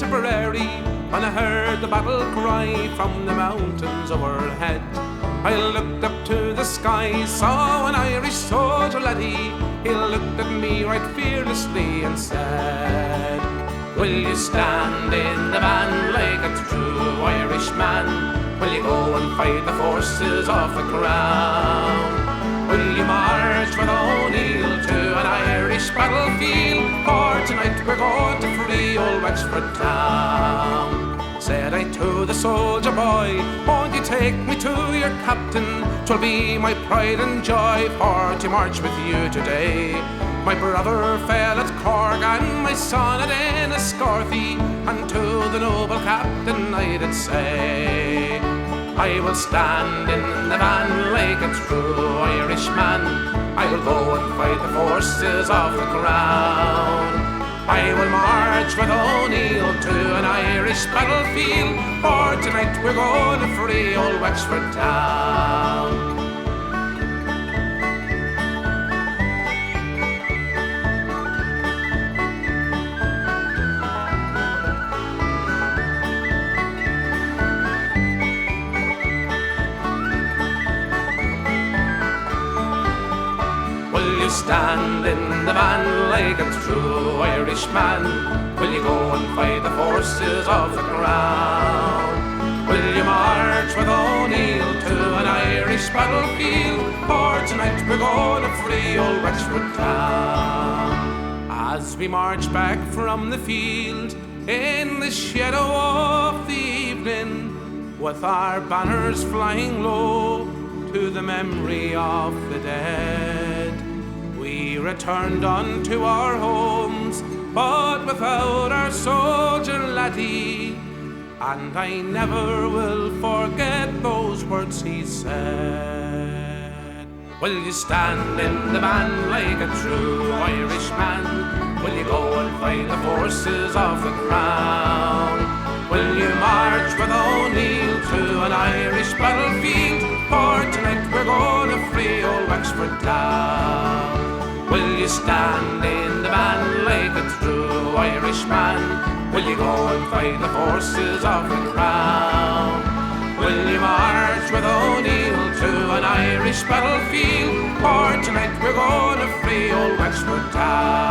Tipperary, when I heard the battle cry from the mountains overhead. I looked up to the sky, saw an Irish soldier laddie. He looked at me right fearlessly and said, "Will you stand in the van like a true Irishman? Will you go and fight the forces of the crown? Will you march with O'Neill to an Irish battlefield? For tonight we're going to free old Wexford town." Said I to the soldier boy, "Won't you take me to your captain? 'Twill be my pride and joy for to march with you today. My brother fell at Cork and my son at Enniscorthy, and to the noble captain I did say, I will stand in the van like a true Irishman. I will go and fight the forces of the crown. I will march with O'Neill to an Irish battlefield, for tonight we're going to free old Wexford town." Will you stand in the van like a true Irishman? Will you go and fight the forces of the crown? Will you march with O'Neill to an Irish battlefield? For tonight we're going to free old Wexford town. As we march back from the field in the shadow of the evening, with our banners flying low to the memory of the dead, we returned unto our homes, but without our soldier laddie. And I never will forget those words he said. Will you stand in the van like a true Irishman? Will you go and fight the forces of the crown? Will you march with O'Neill to an Irish battlefield? For tonight we're going to free old Wexford town. Will you stand in the van like a true Irishman? Will you go and fight the forces of the crown? Will you march with O'Neill to an Irish battlefield? For tonight we're going to free old Wexford town.